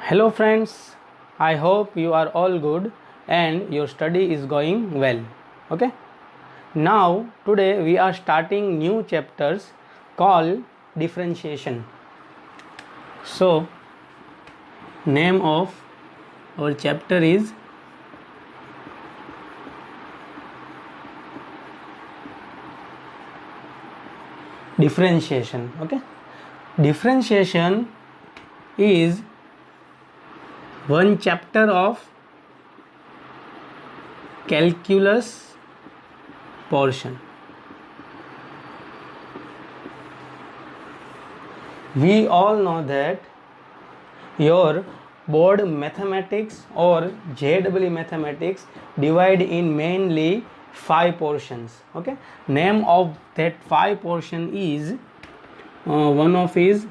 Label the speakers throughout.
Speaker 1: Hello friends, I hope you are all good and your study is going well. Okay. Now today we are starting new chapters called differentiation. So name of our chapter is differentiation. Okay. Differentiation is one chapter of calculus portion. We all know that your board mathematics or JEE mathematics divide in mainly 5 portions. Okay, name of that 5 portion is one of is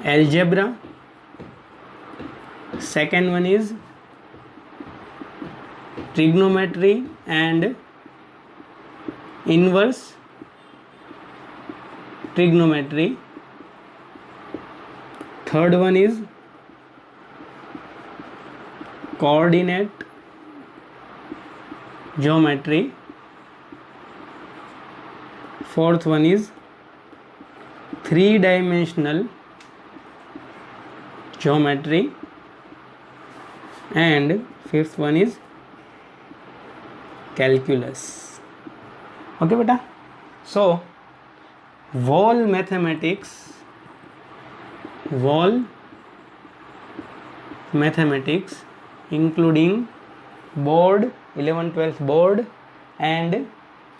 Speaker 1: algebra, second one is trigonometry and inverse trigonometry, third one is coordinate geometry, fourth one is three-dimensional geometry, and fifth one is calculus. Okay beta. So wall mathematics including board 11th-12th board and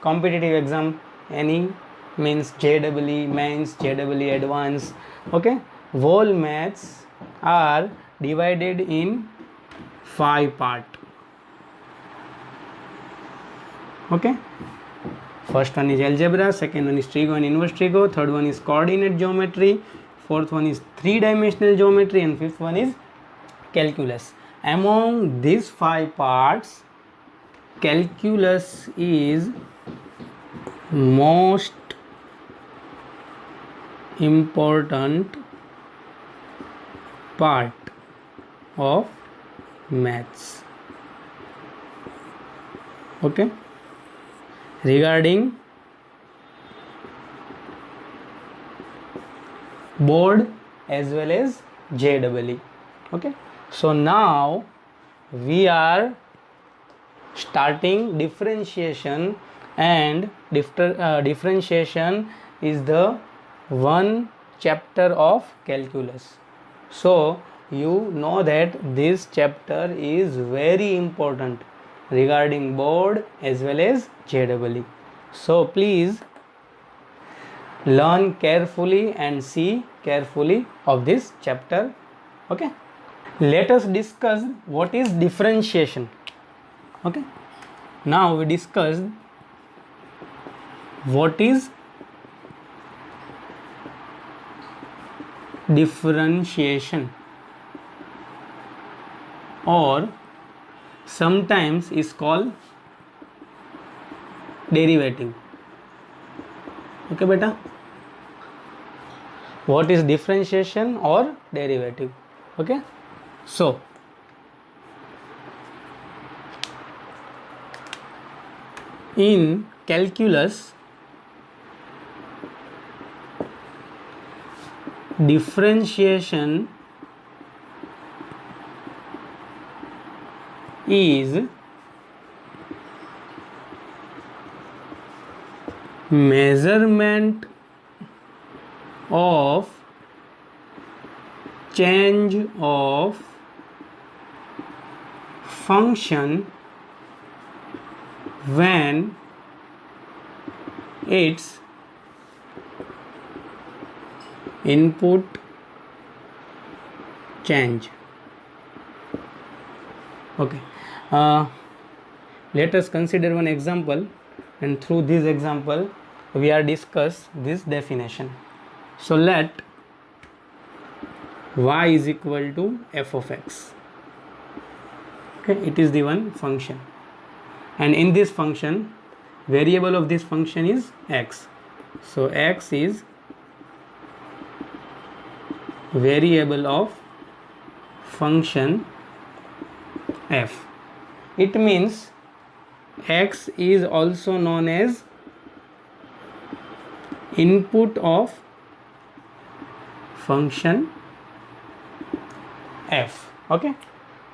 Speaker 1: competitive exam, any means JEE mains, JEE advanced. Okay, wall maths are divided in 5 part. Okay, first one is algebra, second one is trigo and inverse trigo, third one is coordinate geometry, fourth one is three-dimensional geometry, and fifth one is calculus. Among these 5 parts, calculus is most important part of maths. Okay, regarding board as well as JEE. Okay, so now we are starting differentiation, and differentiation is the one chapter of calculus. So you know that this chapter is very important regarding board as well as JEE. So please learn carefully and see carefully of this chapter. Okay, let us discuss what is differentiation. Okay, now we discussed what is differentiation, or sometimes is called derivative. Okay beta, what is differentiation or derivative? Okay, so in calculus, differentiation is measurement of change of function when its input change. Okay, let us consider one example, and through this example we are discuss this definition. So let y is equal to f of x. Okay, it is the one function, and in this function variable of this function is x. So x is variable of function f. It means x is also known as input of function f. Okay,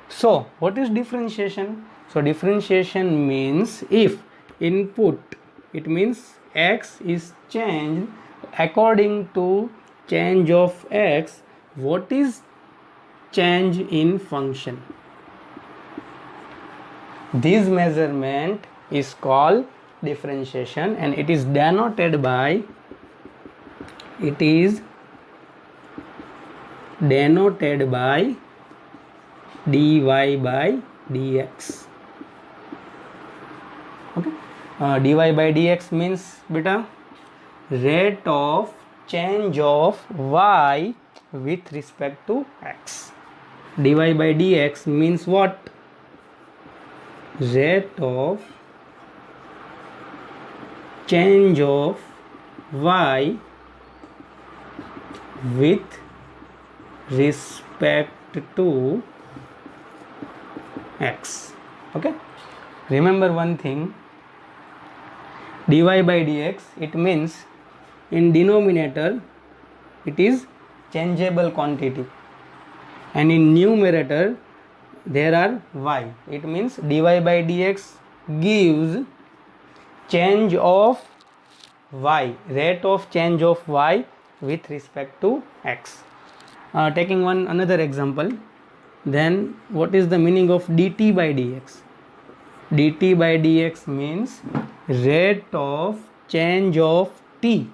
Speaker 1: so what is differentiation? So differentiation means if input, it means x is changed according to change of x, what is change in function? This measurement is called differentiation, and it is denoted by dy by dx. Okay, dy by dx means beta rate of change of y with respect to x. dy by dx means what? Rate of change of y with respect to x. Okay, remember one thing, dy by dx, it means in denominator it is changeable quantity, and in numerator there are y. It means dy by dx gives change of y, rate of change of y with respect to x. Taking another example, then what is the meaning of dt by dx? dt by dx means rate of change of t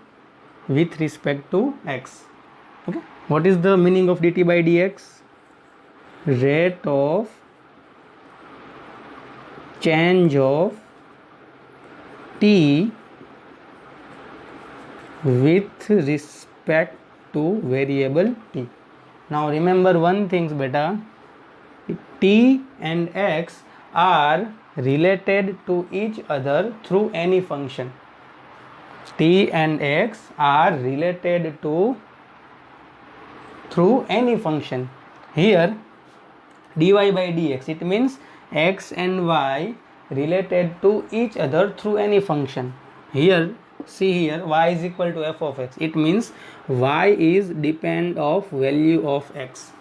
Speaker 1: with respect to x. Okay, what is the meaning of dt by dx? Rate of change of t with respect to variable t. Now remember one thing beta, t and x are related to each other through any function. T and x are related to through any function. Here dy by dx, it means x and y related to each other through any function. Here see here y is equal to f of x, it means y is depend of value of x.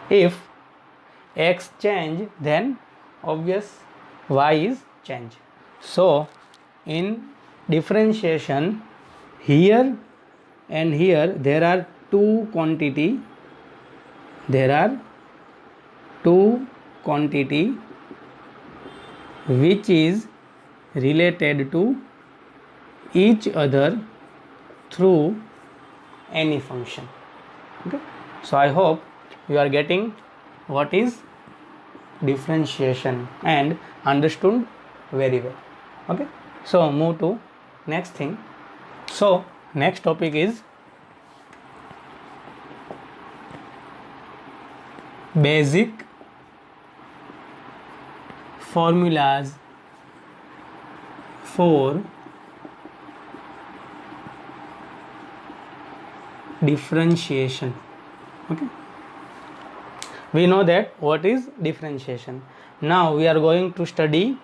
Speaker 1: If x change, then obvious y is change. So in differentiation, here and here there are two quantity, which is related to each other through any function. Okay, so I hope you are getting what is differentiation and understood very well. Okay, so move to next thing. So next topic is basic formulas for differentiation. Okay, we know that what is differentiation. Now we are going to study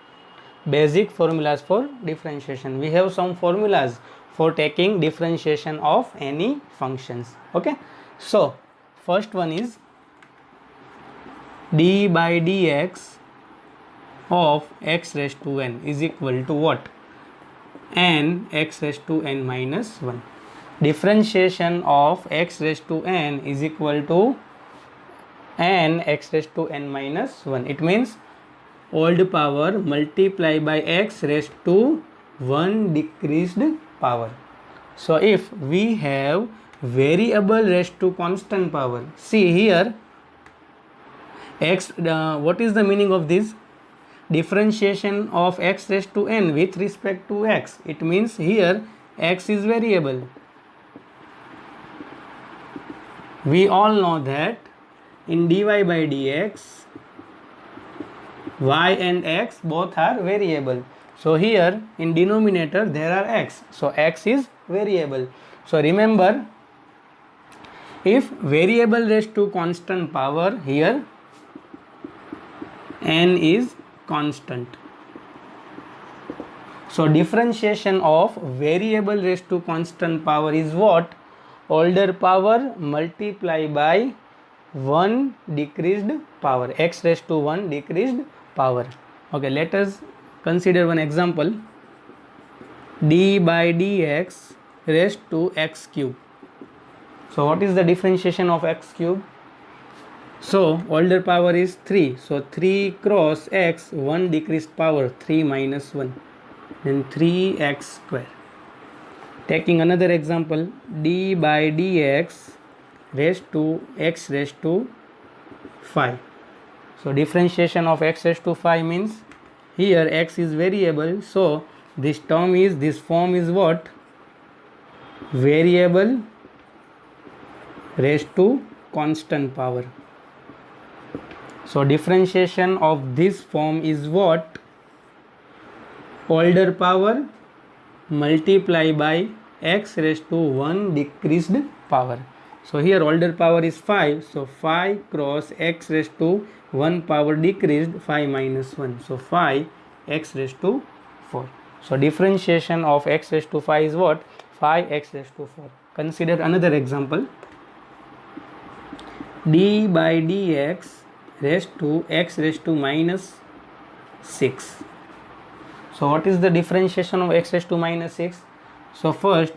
Speaker 1: basic formulas for differentiation. We have some formulas for taking differentiation of any functions. Okay, so first one is d by dx of x raised to n is equal to what? N x raised to n minus 1. Differentiation of x raised to n is equal to n x raised to n minus 1. It means old power multiply by x raised to 1 decreased power. So if we have variable raised to constant power, see here x, what is the meaning of this? Differentiation of x raised to n with respect to x. It means here x is variable. We all know that in dy by dx y and x both are variable. So here in denominator there are x, so x is variable. So remember, If variable raised to constant power, here n is constant. So differentiation of variable raised to constant power is what? Older power multiply by 1 decreased power, x raised to 1 decreased power. Okay, let us consider one example. D by dx raised to x cube. So what is the differentiation of x cube? So older power is 3. So 3 cross x, 1 decreased power, 3 minus 1. Then 3x square. Taking another example, d by dx raised to x raised to 5. So differentiation of x raised to 5 means here x is variable. So this form is what? Variable raised to constant power. So differentiation of this form is what? Older power multiply by x raised to 1 decreased power. So here older power is 5. So 5 cross x raised to 1 power decreased, 5 minus 1. So 5 x raised to 4. So differentiation of x raised to 5 is what? 5x raised to 4. Consider another example. D by dx raised to x raised to minus 6. So what is the differentiation of x raised to minus 6? So first,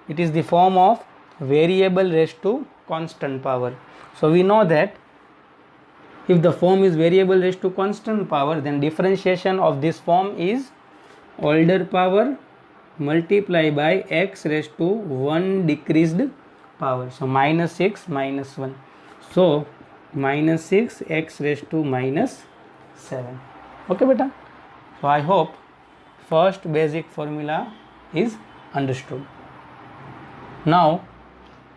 Speaker 1: it is the form of variable raised to constant power. So we know that if the form is variable raised to constant power, then differentiation of this form is older power multiply by x raised to 1 decreased power. So minus 6 minus 1. So minus 6 x raised to minus 7. Okay beta. So I hope first basic formula is understood. Now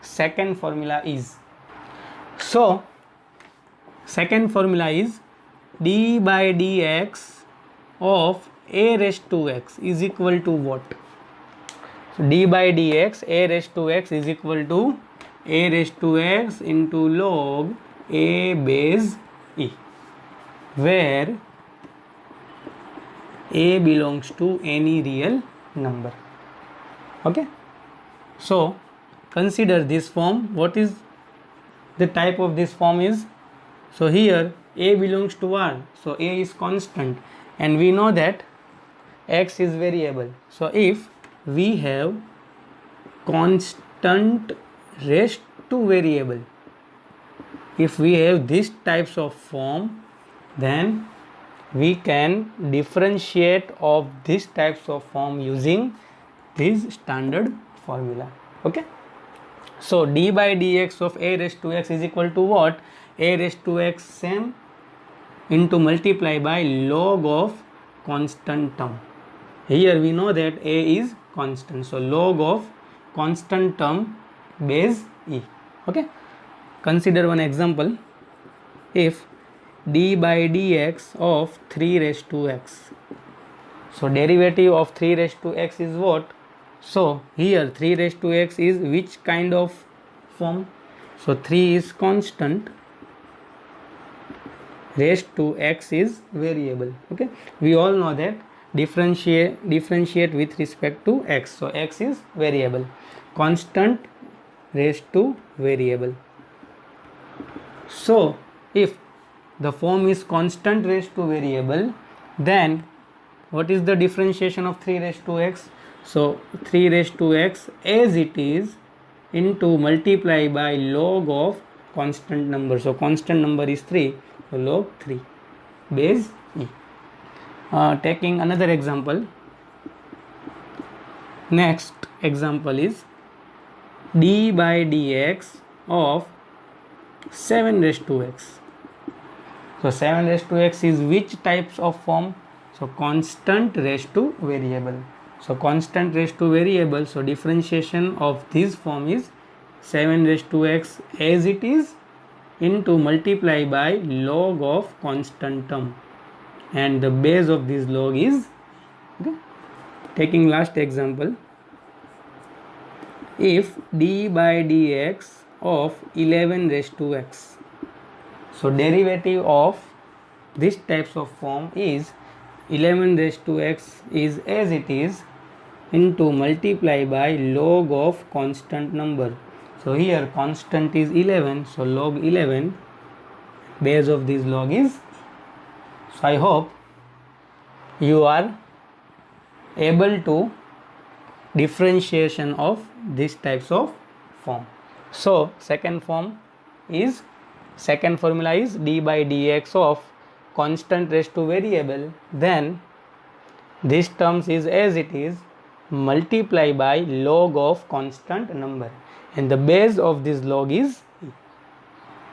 Speaker 1: second formula is, so second formula is d by dx of a raised to x is equal to what? So d by dx a raised to x is equal to a raised to x into log a base e, where a belongs to any real number. Okay, so consider this form. What is the type of this form is? So here a belongs to r, so a is constant, and we know that x is variable. So if we have constant raised to variable, if we have these types of form, then we can differentiate of these types of form using this standard formula. Okay, so d by dx of a raised to x is equal to what? A raised to x same into multiply by log of constant term. Here we know that a is constant, so log of constant term base e. Okay, consider one example. If d by dx of 3 raised to x, so derivative of 3 raised to x is what? So here 3 raised to x is which kind of form? So 3 is constant, raised to x is variable. Okay, we all know that differentiate with respect to x, so x is variable, constant raised to variable. So if the form is constant raised to variable, then what is the differentiation of 3 raised to x? So 3 raised to x as it is into multiply by log of constant number. So constant number is 3, so log 3 base e. Taking another example. Next example is d by dx of 7 raised to x. So 7 raised to x is which types of form? So constant raised to variable. So constant raised to variable, so differentiation of this form is 7 raised to x as it is into multiply by log of constant term, and the base of this log is, okay. Taking last example, if d by dx of 11 raised to x. So derivative of this types of form is 11 raised to x is as it is into multiply by log of constant number. So here constant is 11, so log 11, base of this log is. So I hope you are able to differentiation of these types of form. So second formula is d by dx of constant raised to variable, then this terms is as it is multiply by log of constant number, and the base of this log is e.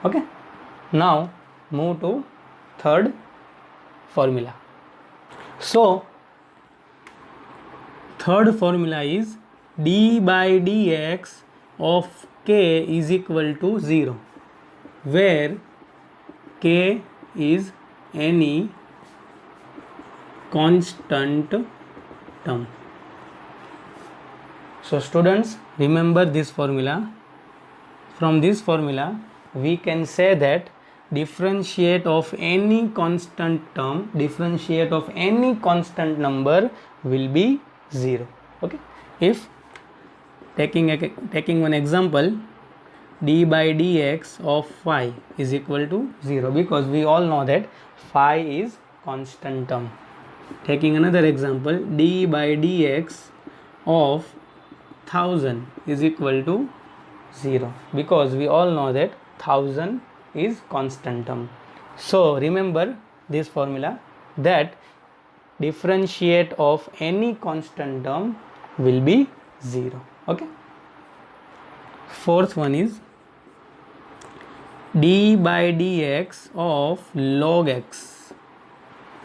Speaker 1: Okay, now move to third formula. So third formula is d by dx of k is equal to 0, where k is any constant term. So students, remember this formula. From this formula we can say that differentiate of any constant term, differentiate of any constant number will be 0. Okay, if taking one example, d by dx of phi is equal to 0, because we all know that phi is constant term. Taking another example, d by dx of 1000 is equal to 0, because we all know that 1000 is constant term. So remember this formula, that differentiate of any constant term will be 0. Okay, fourth one is d by dx of log x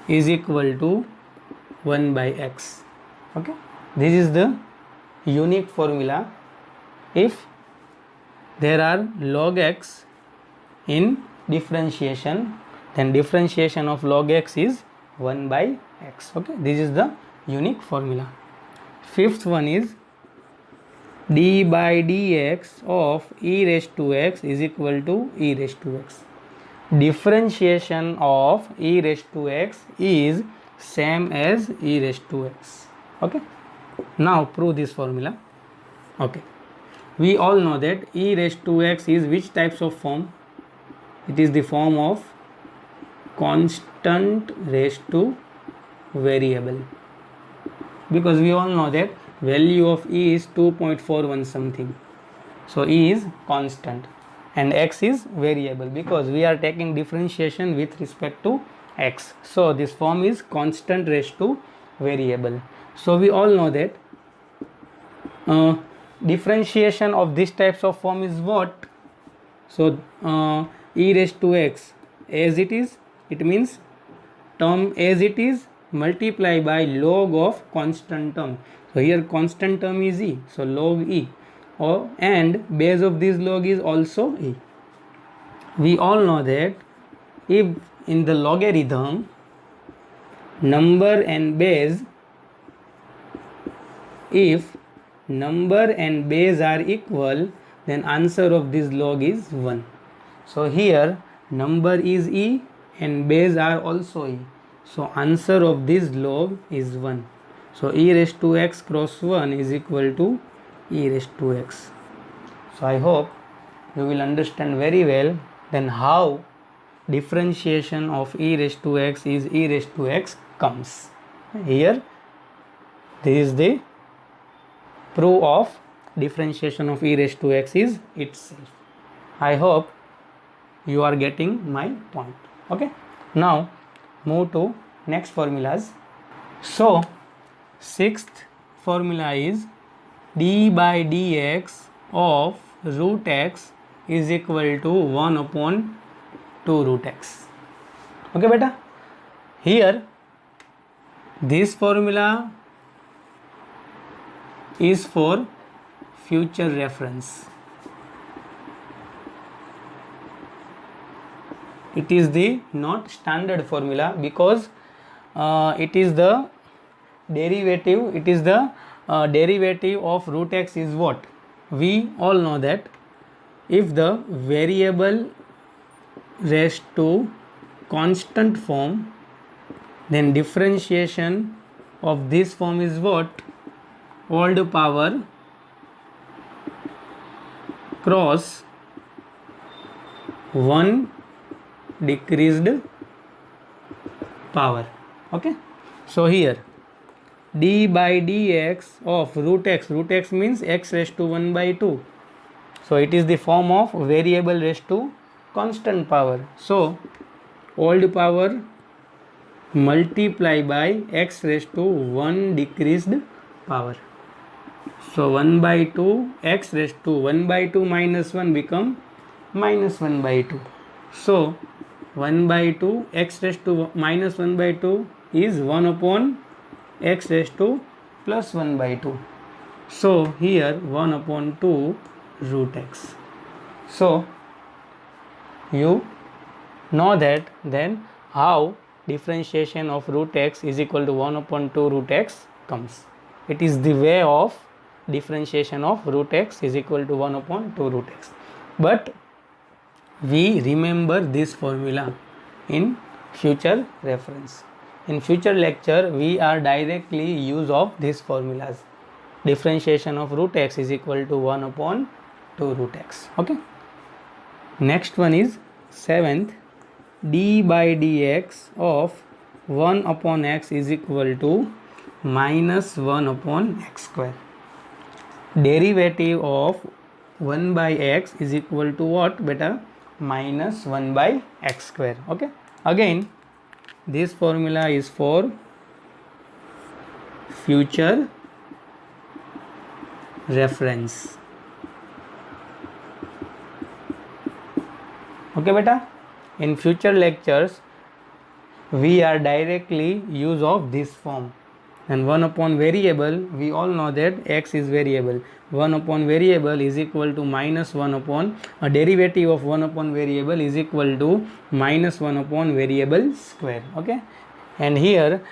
Speaker 1: is equal to 1 by x. Okay, this is the unique formula. If there are log x in differentiation, then differentiation of log x is 1 by x. Okay, this is the unique formula. Fifth one is d by dx of e raised to x is equal to e raised to x. Differentiation of e raised to x is same as e raised to x. Okay, now prove this formula. Okay, we all know that e raised to x is which types of form? It is the form of constant raised to variable, because we all know that value of e is 2.41 something. So e is constant and x is variable, because we are taking differentiation with respect to x. So this form is constant raised to variable. So we all know that differentiation of these types of form is what? So e raised to x as it is, it means term as it is multiply by log of constant term. So here constant term is e, so log e, and base of this log is also e. We all know that if in the logarithm number and base, if number and base are equal, then answer of this log is 1. So here number is e and base are also e, so answer of this log is 1. So e raised to x cross 1 is equal to e raised to x. So I hope you will understand very well then how differentiation of e raised to x is e raised to x comes. Here this is the proof of differentiation of e raised to x is itself. I hope you are getting my point. Okay, now move to next formulas. So sixth formula is d by dx of root x is equal to 1 upon 2 root x. Okay beta, here this formula is for future reference. It is the not standard formula, because it is the derivative, it is the derivative of root x is what? We all know that if the variable raised to constant form, then differentiation of this form is what? Old power cross 1 decreased power. Okay, so here d by dx of root x means x raised to 1 by 2, so it is the form of variable raised to constant power. So old power multiply by x raised to 1 decreased power. So 1 by 2 x raised to 1 by 2 minus 1 become minus 1 by 2. So 1 by 2 x raised to minus 1 by 2 is 1 upon x raised to plus 1 by 2. So here 1 upon 2 root x. So you know that then how differentiation of root x is equal to 1 upon 2 root x comes. It is the way of differentiation of root x is equal to 1 upon 2 root x. But we remember this formula in future reference. In future lecture we are directly use of these formulas. Differentiation of root x is equal to 1 upon 2 root x. Okay. Next one is 7th, d by dx of 1 upon x is equal to minus 1 upon x square. Derivative of 1 by x is equal to what beta? Minus 1 by x square. Okay, again this formula is for future reference. Okay beta, in future lectures we are directly use of this form. And 1 upon variable, we all know that x is variable. 1 upon variable is equal to minus 1 upon a derivative of 1 upon variable is equal to minus 1 upon variable square. Okay, and here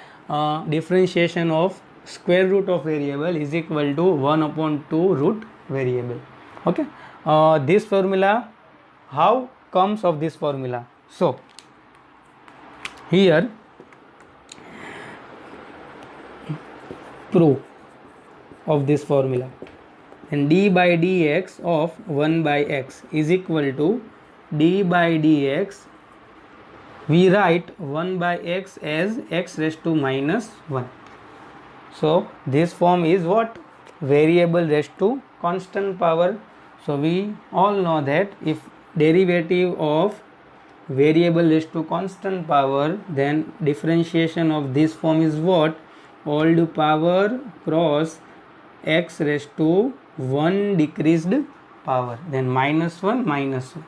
Speaker 1: differentiation of square root of variable is equal to 1 upon 2 root variable. Okay, this formula, how comes of this formula? So here proof of this formula, and d by dx of 1 by x is equal to d by dx, we write 1 by x as x raised to minus 1. So this form is what? Variable raised to constant power. So we all know that if derivative of variable raised to constant power, then differentiation of this form is what? Old power cross x raised to 1 decreased power, then minus 1 minus 1.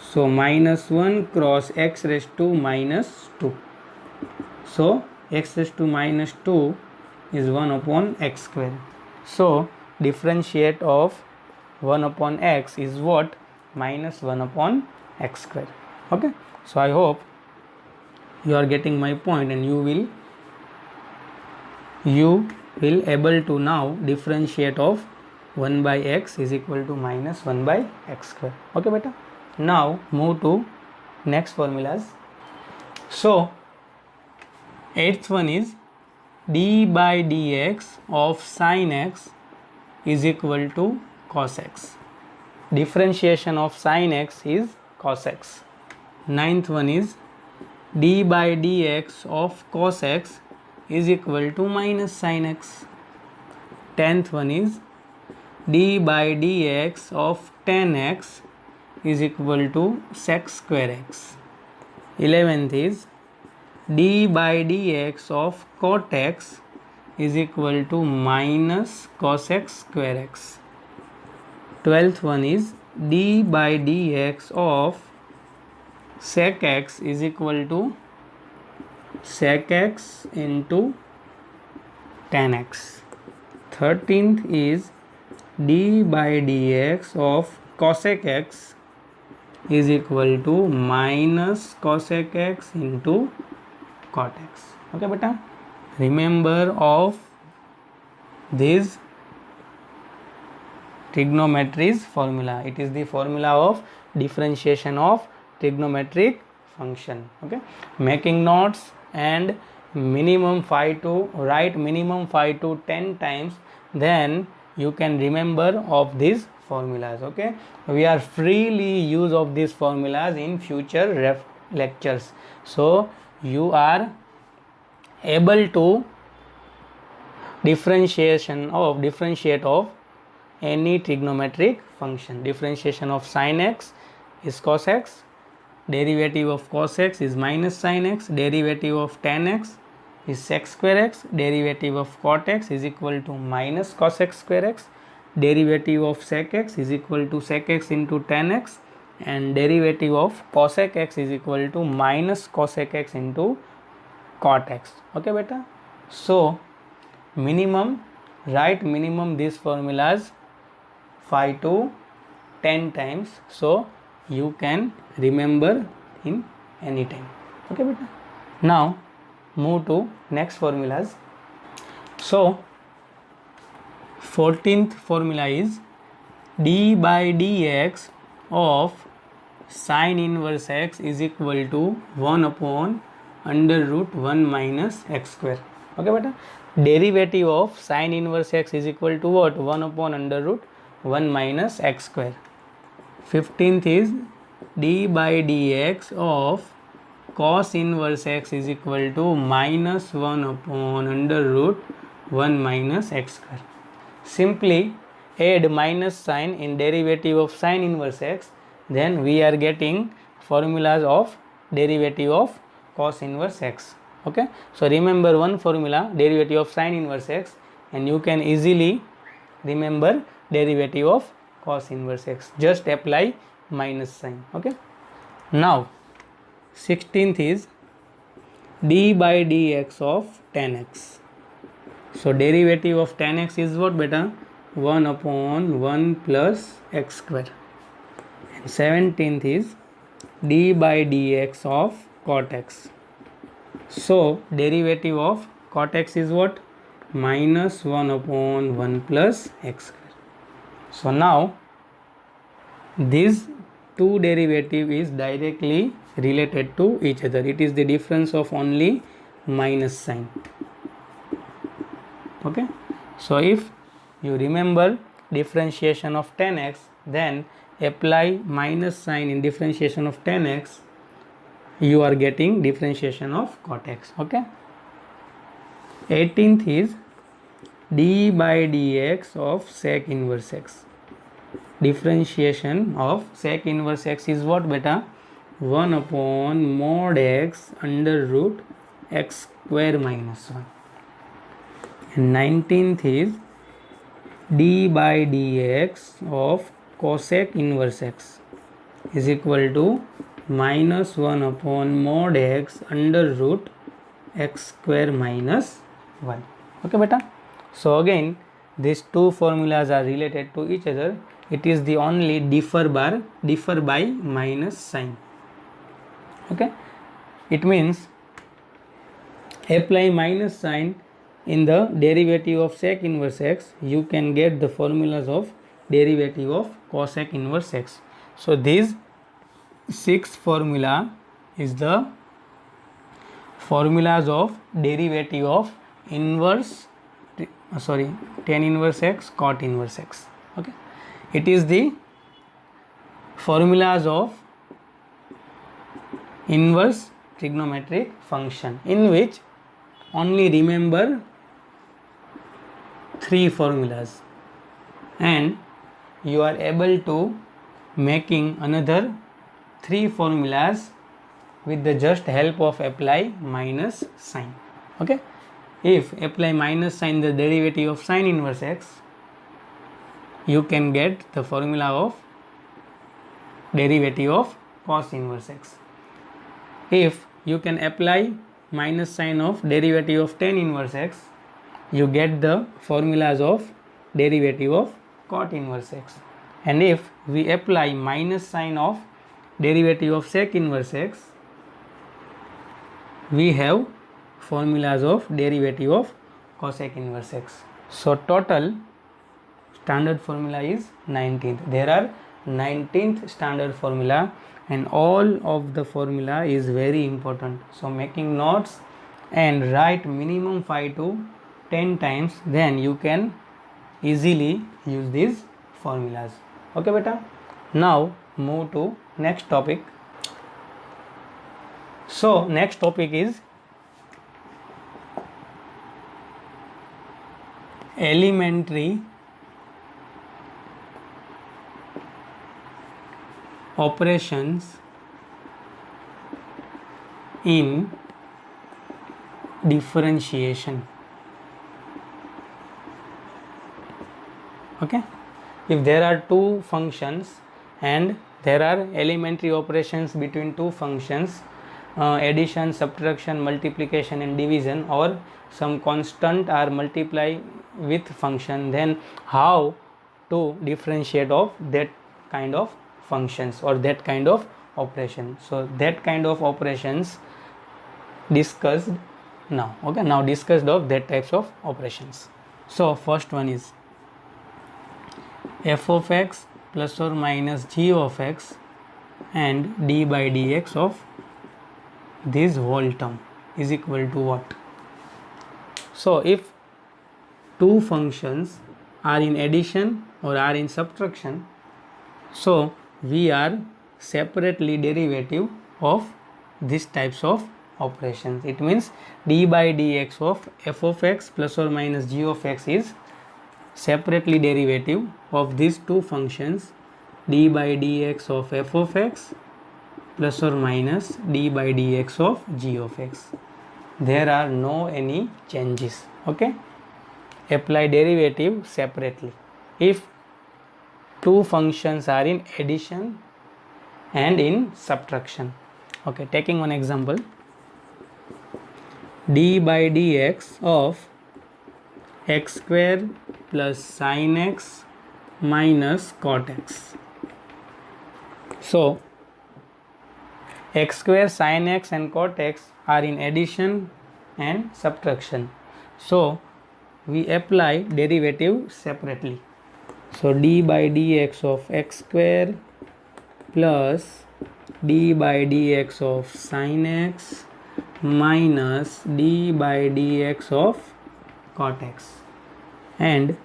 Speaker 1: So minus 1 cross x raised to minus 2. So x raised to minus 2 is 1 upon x square. So differentiate of 1 upon x is what? Minus 1 upon x square. Okay, so I hope you are getting my point, and you will able to now differentiate of 1 by x is equal to minus 1 by x square. Okay beta, now move to next formulas. So 8th one is d by dx of sin x is equal to cos x. Differentiation of sin x is cos x. 9th one is d by dx of cos x is equal to minus sin x. 10th one is d by dx of tan x is equal to sec square x. 11th is d by dx of cot x is equal to minus cos x square x. 12th one is d by dx of sec x is equal to sec x into tan x. 13th is d by dx of cosec x is equal to minus cosec x into cot x. Okay beta, remember of these trigonometry's formula. It is the formula of differentiation of trigonometric function. Okay, making notes and minimum 5 to write minimum 5 to 10 times, then you can remember of these formulas. Okay, we are freely use of these formulas in future lectures, so you are able to differentiate of any trigonometric function. Differentiation of sin x is cos x, derivative of cos x is minus sin x, derivative of tan x is sec square x, derivative of cot x is equal to minus cos x square x, derivative of sec x is equal to sec x into tan x, and derivative of cosec x is equal to minus cosec x into cot x. Okay beta, so minimum, write minimum these formulas 5 to 10 times, so you can remember in any time. Okay beta, now move to next formulas. So 14th formula is d by dx of sin inverse x is equal to 1 upon under root 1 minus x square. Okay beta, derivative of sin inverse x is equal to what? 1 upon under root 1 minus x square. 15th is d by dx of cos inverse x is equal to minus 1 upon under root 1 minus x square. Simply add minus sign in derivative of sin inverse x, then we are getting formulas of derivative of cos inverse x. Okay, so remember one formula, derivative of sin inverse x, and you can easily remember derivative of cos inverse x. Just apply minus sign. Okay, now 16th is d by dx of tan x. So derivative of tan x is what beta? 1 upon 1 plus x square. And 17th is d by dx of cot x. So derivative of cot x is what? Minus 1 upon 1 plus x square. So now these two derivative is directly related to each other. It is the difference of only minus sign. Okay, so if you remember differentiation of tan x, then apply minus sign in differentiation of tan x, you are getting differentiation of cot x. Okay, 18th is d by dx of sec inverse x. Differentiation of sec inverse x is what beta? 1 upon mod x under root x square minus 1. And 19th is d by dx of cosec inverse x is equal to minus 1 upon mod x under root x square minus 1. Okay beta, so again these two formulas are related to each other. It is the only differ by minus sign. Okay, it means apply minus sign in the derivative of sec inverse x, you can get the formulas of derivative of cosec inverse x. So these 6 formula is the formulas of derivative of tan inverse x, cot inverse x. Okay, it is the formulas of inverse trigonometric function, in which only remember 3 formulas, and you are able to making another 3 formulas with the just help of apply minus sign. Okay, if apply minus sign the derivative of sin inverse x, you can get the formula of derivative of cos inverse x. If you can apply minus sign of derivative of tan inverse x, you get the formulas of derivative of cot inverse x. And if we apply minus sign of derivative of sec inverse x, we have formulas of derivative of cosec inverse x. So total standard formula is 19th. There are 19th standard formula, and all of the formula is very important. So making notes and write minimum 5 to 10 times, then you can easily use these formulas. Okay beta. Now move to next topic. So next topic is elementary operations in differentiation. Okay, if there are two functions and there are elementary operations between two functions, addition, subtraction, multiplication and division, or some constant are multiply with function, then how to differentiate of that kind of functions or that kind of operation. So that kind of operations discussed now. Okay, now discussed of that types of operations. So first one is f of x plus or minus g of x and d by dx of this whole term is equal to what? So if two functions are in addition or are in subtraction, so we are separately derivative of these types of operations. It means d by dx of f of x plus or minus g of x is separately derivative of these two functions, d by dx of f of x plus or minus d by dx of g of x. There are no any changes. Okay, apply derivative separately if two functions are in addition and in subtraction. Okay, taking one example, d by dx of x square plus sin x minus cot x. So x square, sin x and cot x are in addition and subtraction, so we apply derivative separately. So d by dx of x square plus d by dx of sin x minus d by dx of cot x. And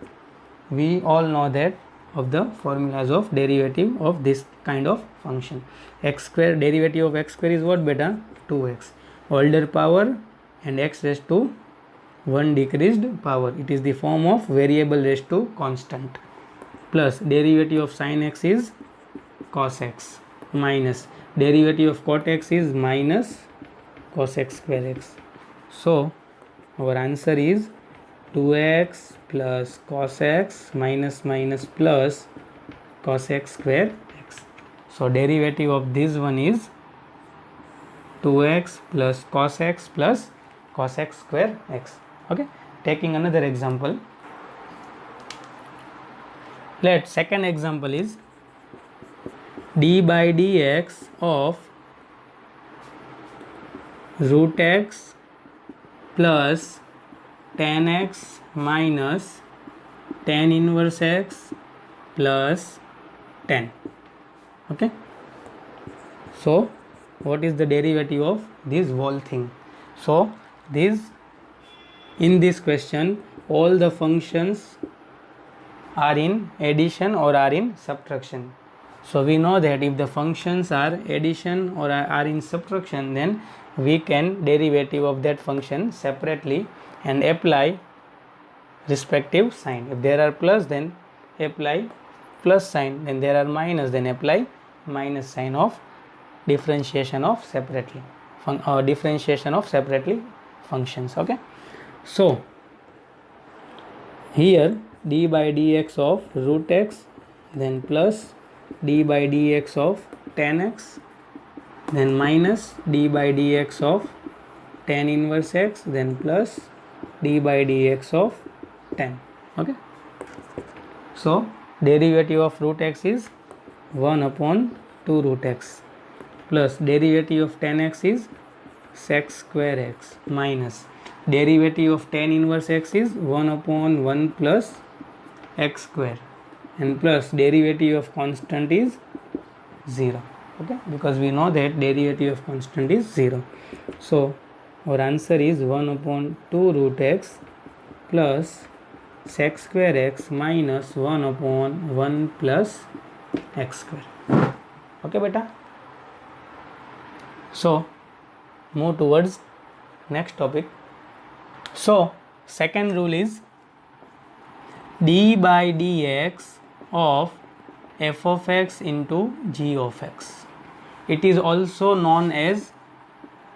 Speaker 1: we all know that of the formulas of derivative of this kind of function. X square, derivative of x square is what beta? 2x. Older power and x raised to 1 decreased power. It is the form of variable raised to constant. Plus derivative of sin x is cos x minus derivative of cot x is minus cos x square x. So our answer is 2x plus cos x minus minus plus cos x square x. So derivative of this one is 2x plus cos x plus cos x square x. Okay, taking another example. Let second example is d by dx of root x plus tan x minus tan inverse x plus 10. Okay, so what is the derivative of this whole thing? So this, in this question all the functions are in addition or are in subtraction. So we know that if the functions are addition or are in subtraction, then we can derivative of that function separately and apply respective sign. If there are plus, then apply plus sign, then there are minus, then apply minus sign of differentiation of separately functions. Okay, so here d by dx of root x, then plus d by dx of tan x, then minus d by dx of tan inverse x, then plus d by dx of 10. Okay, so derivative of root x is 1 upon 2 root x plus derivative of tan x is sec square x minus derivative of tan inverse x is 1 upon 1 plus x square and plus derivative of constant is 0. Okay, because we know that derivative of constant is 0. So our answer is 1 upon 2 root x plus sec square x minus 1 upon 1 plus x square. Okay beta. So move towards next topic. So second rule is d by dx of f of x into g of x. It is also known as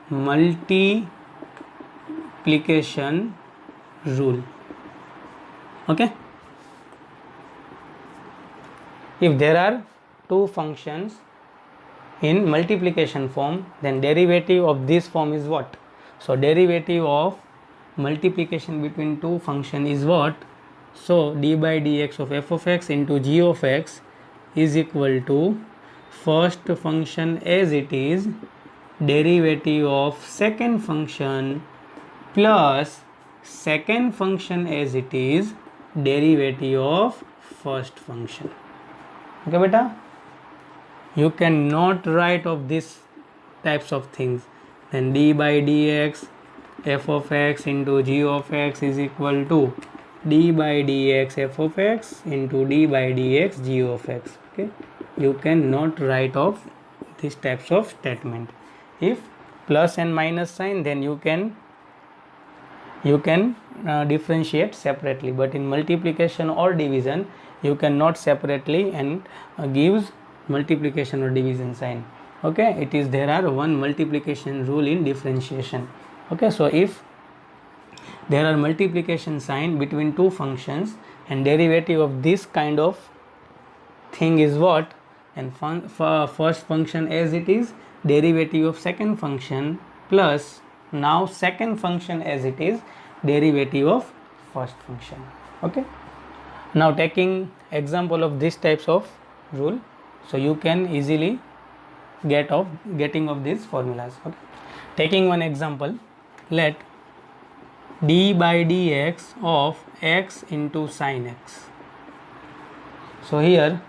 Speaker 1: multiplication rule. Okay, if there are two functions in multiplication form, then derivative of this form is what? So derivative of multiplication between two function is what? So d by dx of f of x into g of x is equal to first function as it is derivative of second function plus second function as it is derivative of first function. Okay beta, you cannot write of these types of things. Then d by dx f of x into g of x is equal to d by dx f of x into d by dx g of x. Okay, you cannot write of these types of statement. If plus and minus sign, then you can differentiate separately, but in multiplication or division you cannot separately and gives multiplication or division sign. Okay, it is there are one multiplication rule in differentiation. Okay, so if there are multiplication sign between two functions and derivative of this kind of thing is what, and first function as it is derivative of second function plus now second function as it is derivative of first function. Okay, now taking example of these types of rule, so you can easily getting of these formulas. Okay, taking one example, let d by dx of x into sin x. So here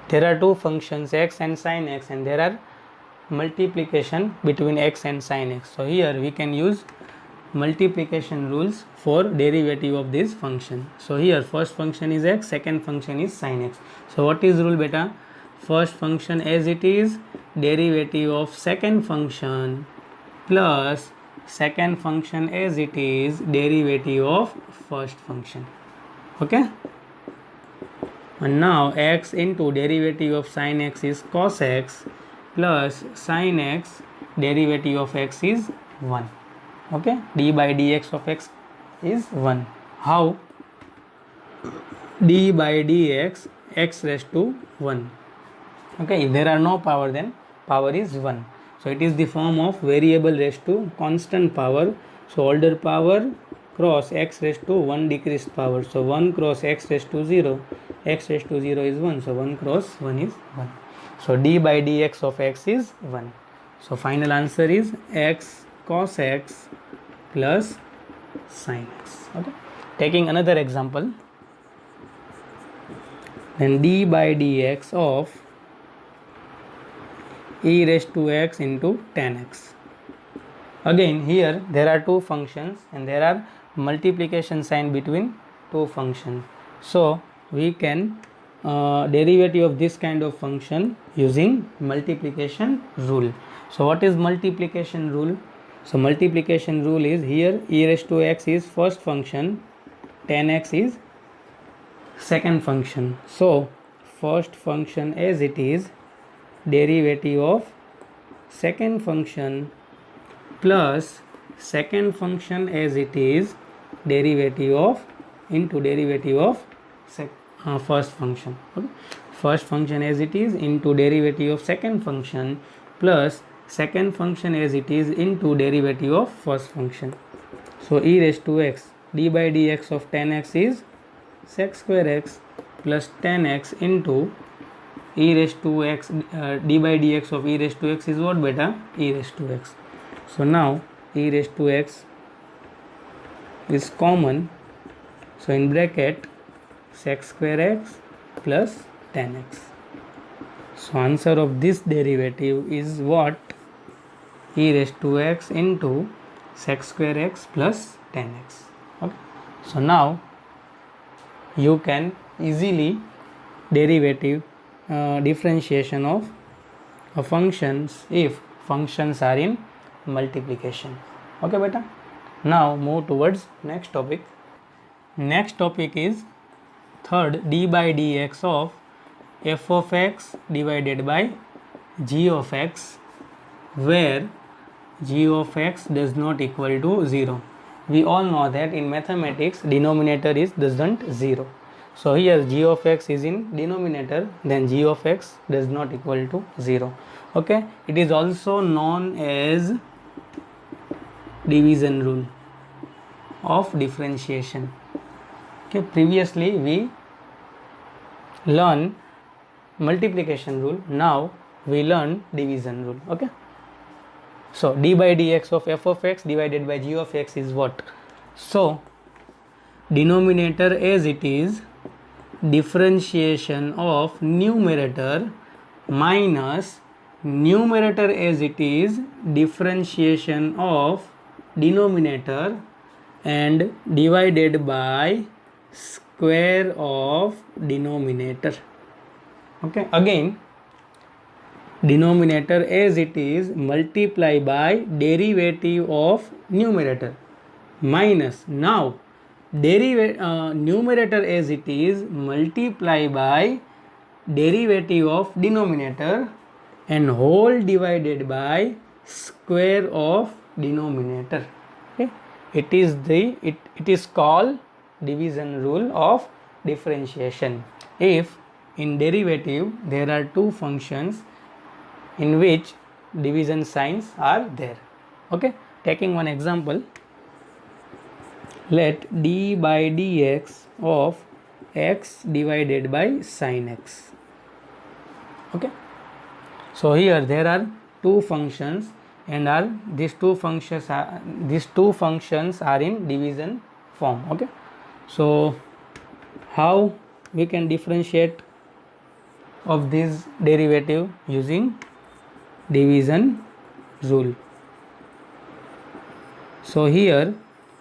Speaker 1: there are two functions x and sin x, and there are multiplication between x and sin x. So here we can use multiplication rules for derivative of this function. So here first function is x, second function is sin x. So what is rule beta? First function as it is derivative of second function plus second function as it is derivative of first function. Okay, and now x into derivative of sin x is cos x plus sin x derivative of x is 1. Okay, d by dx of x is 1. How? D by dx x raised to 1. Okay, if there are no power, then power is 1. So it is the form of variable raised to constant power. So older power cross x raised to 1 decreased power. So 1 cross x raised to 0, x raised to 0 is 1. So 1 cross 1 is 1. So d by dx of x is 1. So final answer is x cos x plus sin x. Okay, taking another example, then d by dx of e raised to x into tan x. Again here there are two functions and there are multiplication sign between two functions. So we can derivative of this kind of function using multiplication rule. So what is multiplication rule? So multiplication rule is here e raised to x is first function, tan x is second function. So first function as it is derivative of second function plus second function as it is derivative of into derivative of first function. Okay, first function as it is into derivative of second function plus second function as it is into derivative of first function. So e raised to x d by dx of tan x is sec square x plus tan x into e raised to x d by dx of e raised to x is what beta? E raised to x. So now e raised to x is common. So in bracket sec square x plus 10x. So answer of this derivative is what? E raised to x into sec square x plus 10x. Okay. So now you can easily differentiation of functions if functions are in multiplication. Okay beta. Now move towards next topic. Next topic is third, d by dx of f of x divided by g of x, where g of x does not equal to 0. We all know that in mathematics denominator is doesn't 0. So here g of x is in denominator, then g of x does not equal to 0. Okay, it is also known as division rule of differentiation. Okay, previously we learned multiplication rule, now we learn division rule. Okay, so d by dx of f of x divided by g of x is what? So denominator as it is differentiation of numerator minus numerator as it is differentiation of denominator and divided by square of denominator. Okay, again denominator as it is multiply by derivative of numerator minus now numerator as it is multiply by derivative of denominator and whole divided by square of denominator. Okay, it is called division rule of differentiation. If in derivative there are two functions in which division signs are there. Okay, taking one example, let d by dx of x divided by sin x. Okay, so here there are two functions and these two functions are in division form. Okay, so how we can differentiate of this derivative? Using division rule. So here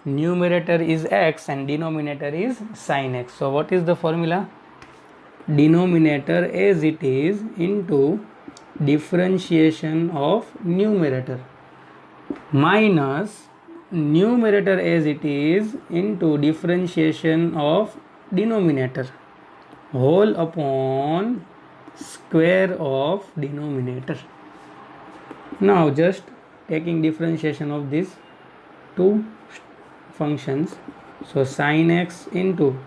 Speaker 1: numerator is x and denominator is sin x. So what is the formula? Denominator as it is into differentiation of numerator minus numerator as it is into differentiation of denominator whole upon square of denominator. Now just taking differentiation of these two functions, so sin x into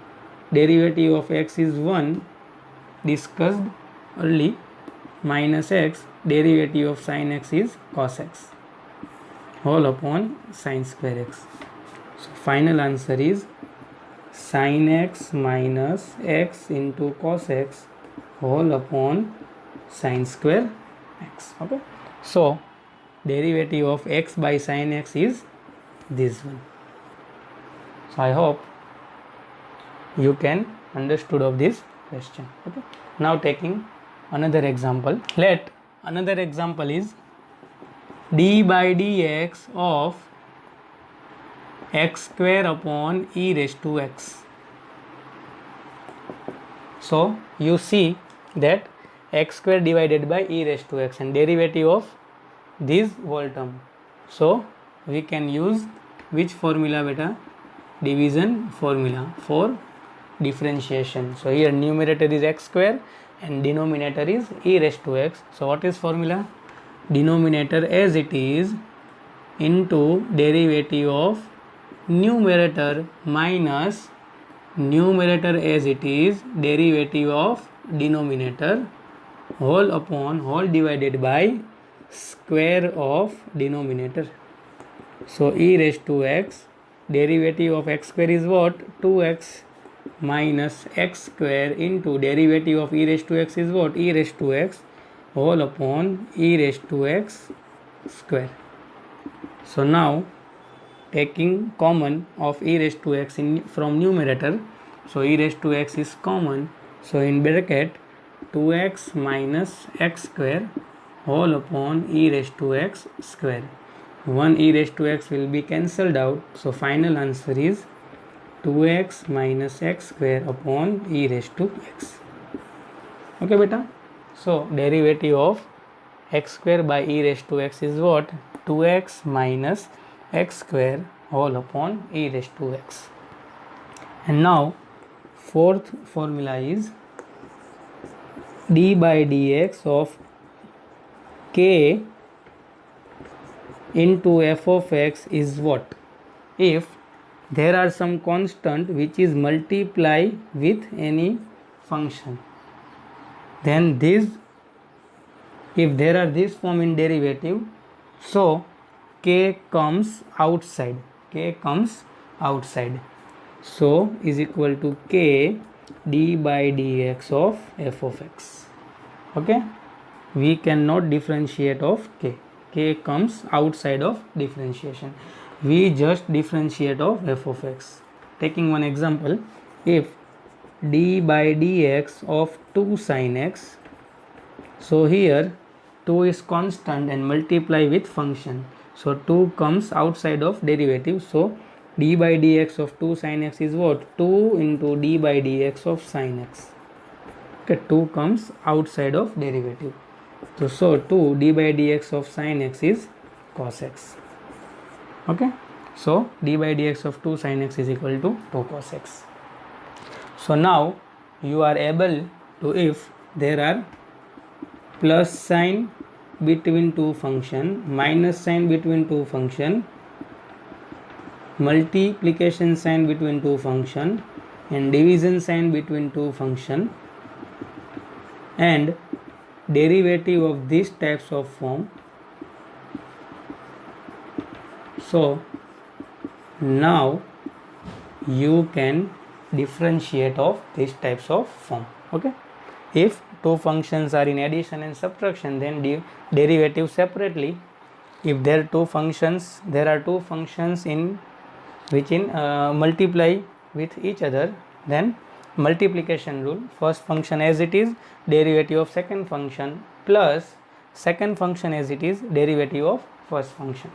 Speaker 1: derivative of x is 1 discussed early, minus x derivative of sin x is cos x whole upon sin square x. So final answer is sin x minus x into cos x whole upon sin square x. Okay, so derivative of x by sin x is this one. So I hope you can understood of this question. Okay, now taking another example. Let another example is d by dx of x square upon e raised to x. So you see that x square divided by e raised to x and derivative of this whole term. So we can use which formula beta? Division formula for differentiation. So here numerator is x square and denominator is e raised to x. So what is formula? Denominator as it is into derivative of numerator minus numerator as it is derivative of denominator whole upon whole divided by square of denominator. So e raised to x derivative of x square is what? 2x minus x square into derivative of e raised to x is what? E raised to x whole upon e raised to x square. So now taking common of e raised to x from numerator, so e raised to x is common So in bracket 2x minus x square whole upon e raised to x square. 1 e raised to x will be cancelled out. So final answer is 2x minus x square upon e raised to x. Okay beta. So derivative of x square by e raised to x is what? 2x minus x square whole upon e raised to x. And now fourth formula is d by dx of k into f of x is what? If there are some constant which is multiply with any function, then this, if there are this form in derivative, so k comes outside, so is equal to k d by dx of f of x. Okay, we cannot differentiate of k comes outside of differentiation, we just differentiate of f of x. Taking one example, if d by dx of 2 sin x, so here 2 is constant and multiply with function, so 2 comes outside of derivative, so d by dx of 2 sin x is what? 2 into d by dx of sin x. Okay, 2 comes outside of derivative, so 2 d by dx of sin x is cos x. Okay, so d by dx of 2 sin x is equal to 2 cos x. So now you are able to, if there are plus sign between two function, minus sign between two function, multiplication sign between two function, and division sign between two function, and derivative of these types of form, so now you can differentiate of these types of form. Okay, if two functions are in addition and subtraction, then derivative separately. If there are two functions in which multiply with each other, then multiplication rule, first function as it is, derivative of second function, plus second function as it is, derivative of first function.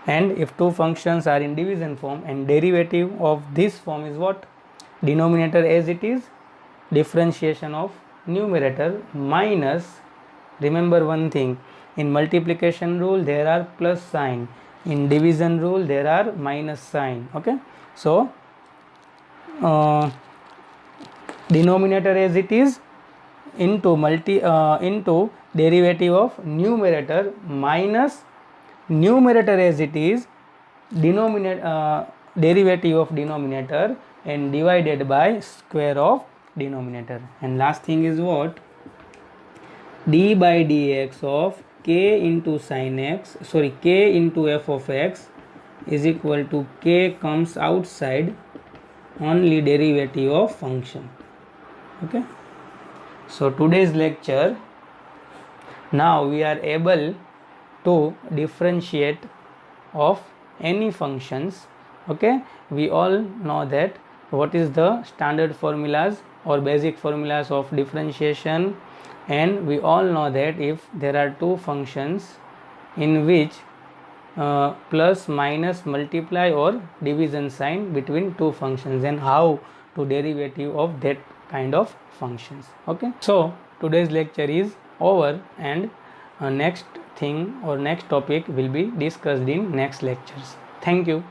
Speaker 1: And if two functions are in division form, and derivative of this form is what? Denominator as it is, differentiation of numerator, minus, remember one thing, in multiplication rule there are plus sign, in division rule there are minus sign. Okay, so denominator as it is into into derivative of numerator, minus numerator as it is, derivative of denominator, and divided by square of denominator. And last thing is what? d by dx of k into sin x, k into f of x is equal to k comes outside, only derivative of function. Okay, so today's lecture, now we are able to differentiate of any functions. Okay, we all know that what is the standard formulas or basic formulas of differentiation, and we all know that if there are two functions in which plus, minus, multiply or division sign between two functions, then how to derivative of that kind of functions. Okay, so today's lecture is over, and next thing or next topic will be discussed in next lectures. Thank you.